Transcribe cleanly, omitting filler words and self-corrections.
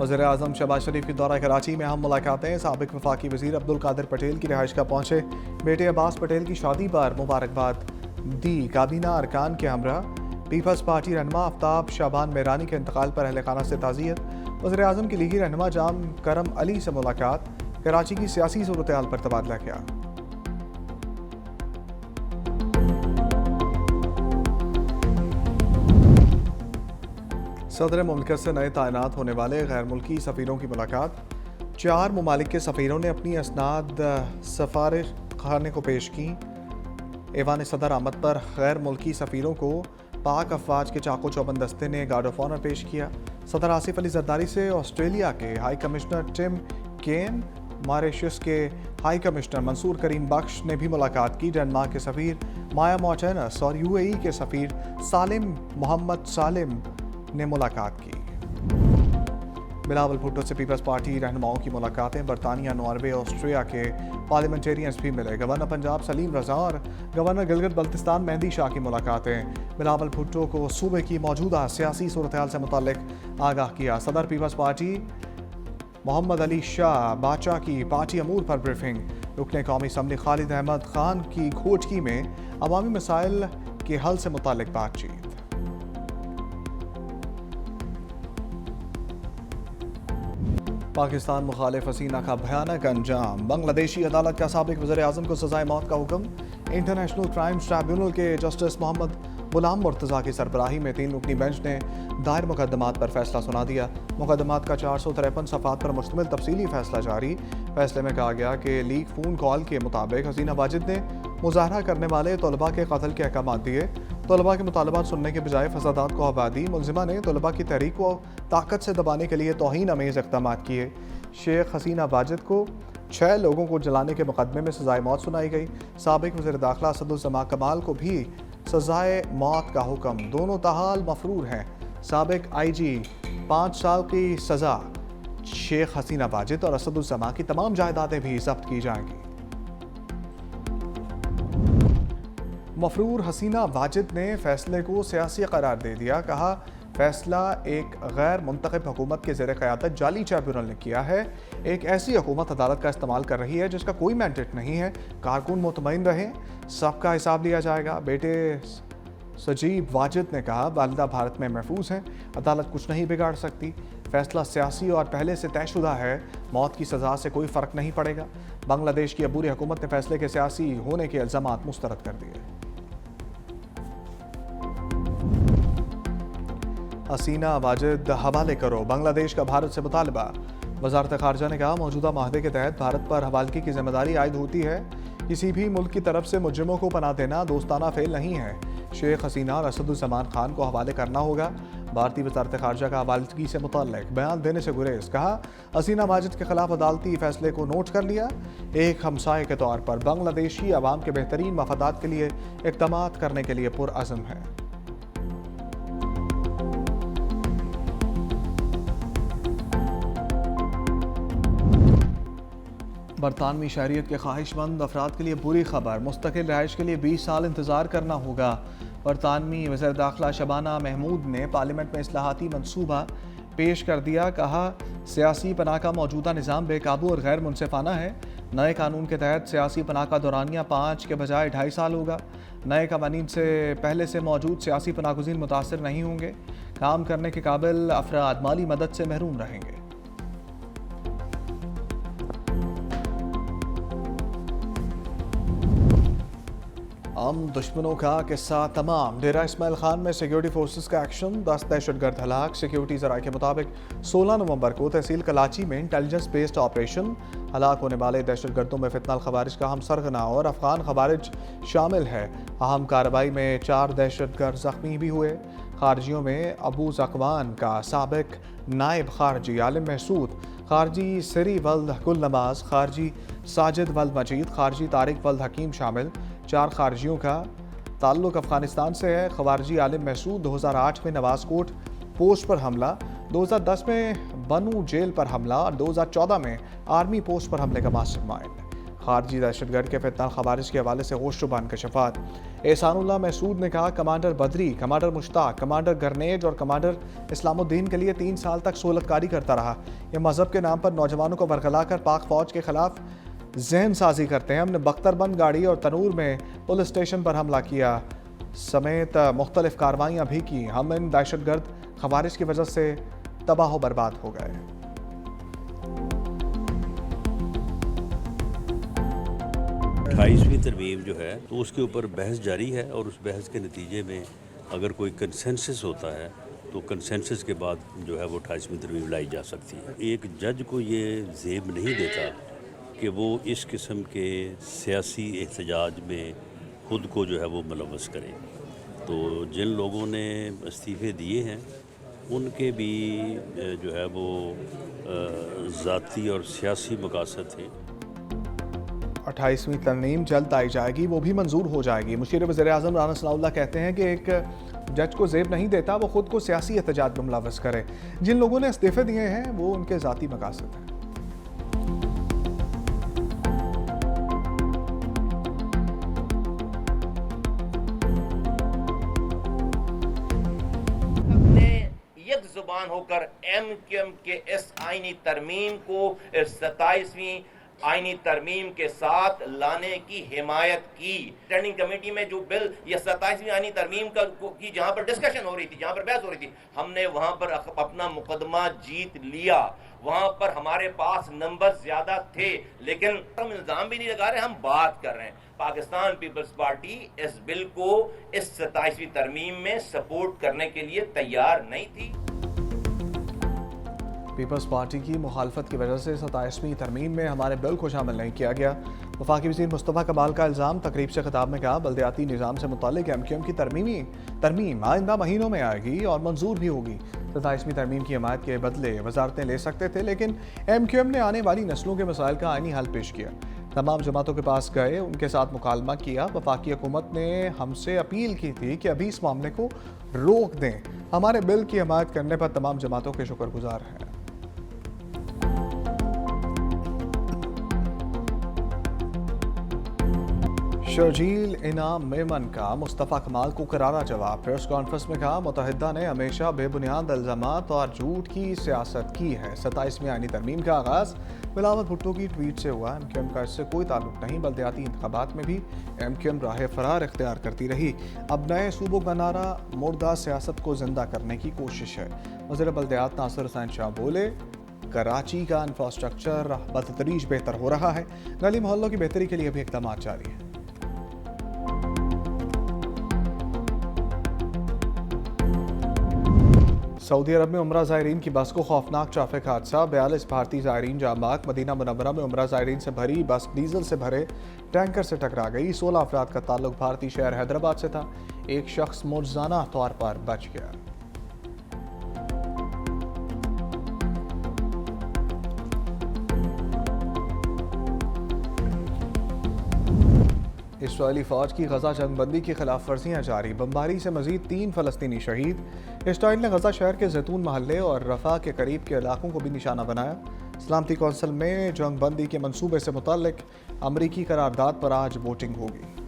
वज़ीर आज़म शहबाज शरीफ की दौरा कराची में अहम मुलाकातें। साबिक वफाकी वज़ीर अब्दुल कादिर पटेल की रिहाइश का पहुँचे। बेटे अब्बास पटेल की शादी पर मुबारकबाद दी। काबीना अरकान के हमरा। पीपल्स पार्टी रहनुमा आफ्ताब शाबान मेरानी के इंतकाल पर अहल खाना से ताज़ियत। वज़ीर आज़म की लीगी रहनुमा जाम करम अली से मुलाकात। कराची की सियासी सूरत हाल पर तबादला किया। सदर मुमलिकत से नए तैनात होने वाले गैर मुल्की सफ़ीरों की मुलाकात। 4 ममालिक के सफ़ीरों ने अपनी असनाद सफारिश खाने को पेश की। ऐवान सदर आमद पर गैर मुल्की सफ़ीरों को पाक अफवाज के चाको चौबंद दस्ते ने गार्ड ऑफ ऑनर पेश किया। सदर आसिफ अली जरदारी से ऑस्ट्रेलिया के हाई कमिश्नर टिम केन, मॉरिशस के हाई कमिश्नर मंसूर करीम बख्श ने भी मुलाकात की। डेनमार्क के सफ़ीर माया मॉर्टेनस और UAE के सफ़ीर सालिम मोहम्मद सालिम ने मुलाकात की। बिलावल भुट्टो से पीपल्स पार्टी रहनुमाओं की मुलाकातें। बरतानिया, नॉर्वे, ऑस्ट्रिया के पार्लियामेंटेरियंस भी मिले। गवर्नर पंजाब सलीम रजा और गवर्नर गिलगित बल्तिस्तान मेहंदी शाह की मुलाकातें। बिलावल भुट्टो को सूबे की मौजूदा सियासी सूरत हाल से मुताल्लिक आगाह किया। सदर पीपल्स पार्टी मोहम्मद अली शाह बाचा की पार्टी अमूर पर ब्रीफिंग। रुकने कौमी असम्बली खालिद अहमद खान की घोटकी में अवामी मसाइल के हल से मुताल्लिक बातचीत। पाकिस्तान मुखालिफ हसीना का भयानक अंजाम। बांग्लादेशी अदालत का साबिक वज़ीर आज़म को सजाए मौत का हुक्म। इंटरनेशनल क्राइम्स ट्राइब्यूनल के जस्टिस मोहम्मद गुलाम मुर्तज़ा की सरबराही में 3 रुकनी बेंच ने दायर मुकदमात पर फैसला सुना दिया। मुकदमात का 453 सफ़ात पर मुश्तमिल तफसीली फैसला जारी। फैसले में कहा गया कि लीक फ़ोन कॉल के मुताबिक हसीना वाजिद ने मुजाहरा करने वाले तलबा के कत्ल के अहकाम दिए। तलबा के मुतालबात सुनने के बजाय फसादात को हवा दी। मुलजिमा ने तलबा की तहरीक को ताकत से दबाने के लिए तौहीन अमेज़ इक़दाम किए। शेख हसीना वाजिद को 6 लोगों को जलाने के मुकदमे में सजाए मौत सुनाई गई। साबिक वज़ीर दाखिला असदुज़्ज़मा कमाल को भी सजाए मौत का हुक्म। दोनों ताहाल मफरूर हैं। साबिक IG 5 साल की सज़ा। शेख हसीना वाजिद और असदुज़्ज़मा की तमाम जायदादें भी जब्त की जाएंगी। मफरूर हसीना वाजिद ने फैसले को सियासी करार दे दिया। कहा, फैसला एक गैर मुंतखब हुकूमत के ज़ेर क़यादत जाली ट्रिब्यूनल ने किया है। एक ऐसी हुकूमत अदालत का इस्तेमाल कर रही है जिसका कोई मैंडेट नहीं है। कारकुन मुतमईन रहें, सबका हिसाब लिया जाएगा। बेटे सजीब वाजिद ने कहा, वालिदा भारत में महफूज हैं, अदालत कुछ नहीं बिगाड़ सकती। फैसला सियासी और पहले से तयशुदा है। मौत की सज़ा से कोई फ़र्क नहीं पड़ेगा। बांग्लादेश की अबूरी हुकूमत ने फैसले के सियासी होने के इल्ज़ामात मुस्तरद कर दिए। हसीना वाजिद हवाले करो, बांग्लादेश का भारत से मुतालबा। वज़ारत ख़ारजा ने कहा, मौजूदा माहदे के तहत भारत पर हवालगी की जिम्मेदारी आयद होती है। किसी भी मुल्क की तरफ से मुजरिमों को पनाह देना दोस्ताना फेल नहीं है। शेख हसीना और असदुज़्ज़मान खान को हवाले करना होगा। भारतीय वज़ारत ख़ारजा का हवालगी से मुताल्लिक़ बयान देने से गुरेज। कहा, हसीना वाजिद के खिलाफ अदालती फैसले को नोट कर लिया। एक हमसाये के तौर पर बांग्लादेशी अवाम के बेहतरीन मफादात के लिए इक़दामात करने के लिए पुरअज़्म है। बरतानवी शहरियत के ख्वाहिशमंद अफराद के लिए बुरी खबर। मुस्तकिल रहाइश के लिए 20 साल इंतज़ार करना होगा। बरतानवी वज़ीर दाखिला शबाना महमूद ने पार्लियामेंट में इस्लाहाती मनसूबा पेश कर दिया। कहा, सियासी पनाह का मौजूदा निज़ाम बेकाबू और गैर मुनसिफाना है। नए कानून के तहत सियासी पनाह का दौरानिया 5 के बजाय 2.5 साल होगा। नए कवानीन से पहले से मौजूद सियासी पनाहगुज़ीन मुतासर नहीं होंगे। काम करने के काबिल अफराद माली मदद से महरूम रहेंगे। हम दुश्मनों का किस्सा तमाम। डेरा इस्माइल खान में सिक्योरिटी फोर्सेस का एक्शन। 10 दहशतगर्द हलाक। सिक्योरिटी ज़राए के मुताबिक 16 नवंबर को तहसील कलाची में इंटेलिजेंस बेस्ड ऑपरेशन। हलाक होने वाले दहशतगर्दों में फितनाल खवारिज का हम सरगना और अफगान खवारिज शामिल है। अहम कार्रवाई में 4 दहशतगर्द जख्मी भी हुए। खारजियों में अबू ज़कवान का साबिक नायब खारजी आलिम महसूद, खारजी सरी वल्द कुल नमाज, खारजी साजिद वल्द मजीद, खारजी तारिक वल्द हकीम शामिल। 4 खारजियों का ताल्लुक अफगानिस्तान से है। खवारजी आलिम महसूद 2008 में नवाजकोट पोस्ट पर हमला, 2010 में बनू जेल पर हमला और 2014 में आर्मी पोस्ट पर हमले का मास्टरमाइंड। खारजी दहशतगर्द के फितना खवारिज के हवाले से होश इनकशाफात। एहसानुल्लाह महसूद ने कहा, कमांडर बदरी, कमांडर मुश्ताक, कमांडर गरनेज और कमांडर इस्लामुद्दीन के लिए 3 साल तक सोलतकारी करता रहा। ये मजहब के नाम पर नौजवानों को बरगला कर पाक फौज के खिलाफ जहन साजी करते हैं। हमने बख्तरबंद गाड़ी और तनूर में पुलिस स्टेशन पर हमला किया समेत मुख्तलिफ कार्रवाइयाँ भी की। हम इन दहशतगर्द खवारिज की वजह से तबाह बर्बाद हो गए। 28वीं तरमीम जो है तो उसके ऊपर बहस जारी है और उस बहस के नतीजे में अगर कोई कंसेंसस होता है तो कंसेंसस के बाद जो है वो 28वीं तरमीम लाई जा सकती है। एक जज को ये ज़ेब नहीं देता कि वो इस किस्म के सियासी एहतजाज में खुद को जो है वो मुलव्वस करे। तो जिन लोगों ने इस्तीफ़े दिए हैं उनके भी जो है वो ज़ाती और सियासी मकासद थे। 28वीं तरमीम जल्द आई जाएगी, वो भी मंजूर हो जाएगी। मुशीर वज़ीर-ए-आज़म राना सनाउल्लाह कहते हैं कि एक जज को ज़ेब नहीं देता वो खुद को सियासी एहतजाज में मुलव्वस करे। जिन लोगों ने इस्तीफ़े दिए हैं वो उनके ज़ाती मकासद हैं। एक जुबान होकर MQM के इस आईनी तरमीम को 27वीं आईनी तरमीम के साथ लाने की हिमायत की। स्टैंडिंग कमेटी में जो बिल या 27वीं आईनी तरमीम की जहां पर डिस्कशन हो रही थी, जहां पर बहस हो रही थी, हमने वहां पर अपना मुकदमा जीत लिया। वहां पर हमारे पास नंबर ज्यादा थे, लेकिन हम इल्जाम भी नहीं लगा रहे, हम बात कर रहे हैं। पाकिस्तान पीपल्स पार्टी इस बिल को इस 27वीं तरमीम में सपोर्ट करने के लिए तैयार नहीं थी। पीपल्स पार्टी की मुखालफत की वजह से 27वीं तरमीम में हमारे बिल को शामिल नहीं किया गया। वफाकी वज़ीर मुस्तफ़ा कमाल का इल्ज़ाम। तकरीब से खिताब में कहा, बल्दियाती निज़ाम से मुताल्लिक MQM की तरमीम आइंदा महीनों में आएगी और मंजूर भी होगी। 27वीं तरमीम की हिमायत के बदले वजारतें ले सकते थे, लेकिन MQM ने आने वाली नस्लों के मसाइल का आइनी हल पेश किया। तमाम जमातों के पास गए, उनके साथ मुकालमा किया। वफाकी हुकूमत ने हमसे अपील की थी कि अभी इस मामले को रोक दें। हमारे बिल की हिमायत करने पर तमाम जमातों के शुक्रगुजार हैं। शर्जील इनाम मेमन का मुस्तफ़ा कमाल को करारा जवाब। प्रेस कॉन्फ्रेंस में कहा, मुत्तहिदा ने हमेशा बेबुनियाद इल्ज़ामात और झूठ की सियासत की है। 27वीं आईनी तरमीम का आगाज़ बिलावल भुट्टो की ट्वीट से हुआ। MQM का इससे कोई ताल्लुक नहीं। बल्दियाती इंतखाबात में भी MQM राह फरार इख्तियार करती रही। अब नए सूबों का नारा मुर्दा सियासत को जिंदा करने की कोशिश है। वज़ीर बल्दियात नासिर हुसैन शाह बोले, कराची का इंफ्रास्ट्रक्चर बतदरीज बेहतर हो रहा है। गली मोहल्लों की बेहतरी के लिए भी इक़दाम जारी है। सऊदी अरब में उम्रा ज़ायरीन की बस को खौफनाक ट्रैफिक हादसा। 42 भारतीय ज़ायरीन जामबाग। मदीना मुनव्वरा में उम्रा ज़ायरीन से भरी बस डीजल से भरे टैंकर से टकरा गई। 16 अफराद का ताल्लुक भारतीय शहर हैदराबाद से था। एक शख्स मुआवजाना तौर पर बच गया। इस्राएली फ़ौज की गजा जंगबंदी की खिलाफ वर्जियाँ जारी। बमबारी से मजीद 3 फ़लस्तीनी शहीद। इसराइल ने गजा शहर के जैतून महल्ले और रफ़ा के करीब के इलाकों को भी निशाना बनाया। सलामती कौंसिल में जंगबंदी के मंसूबे से मुताल्लिक अमरीकी करारदाद पर आज वोटिंग होगी।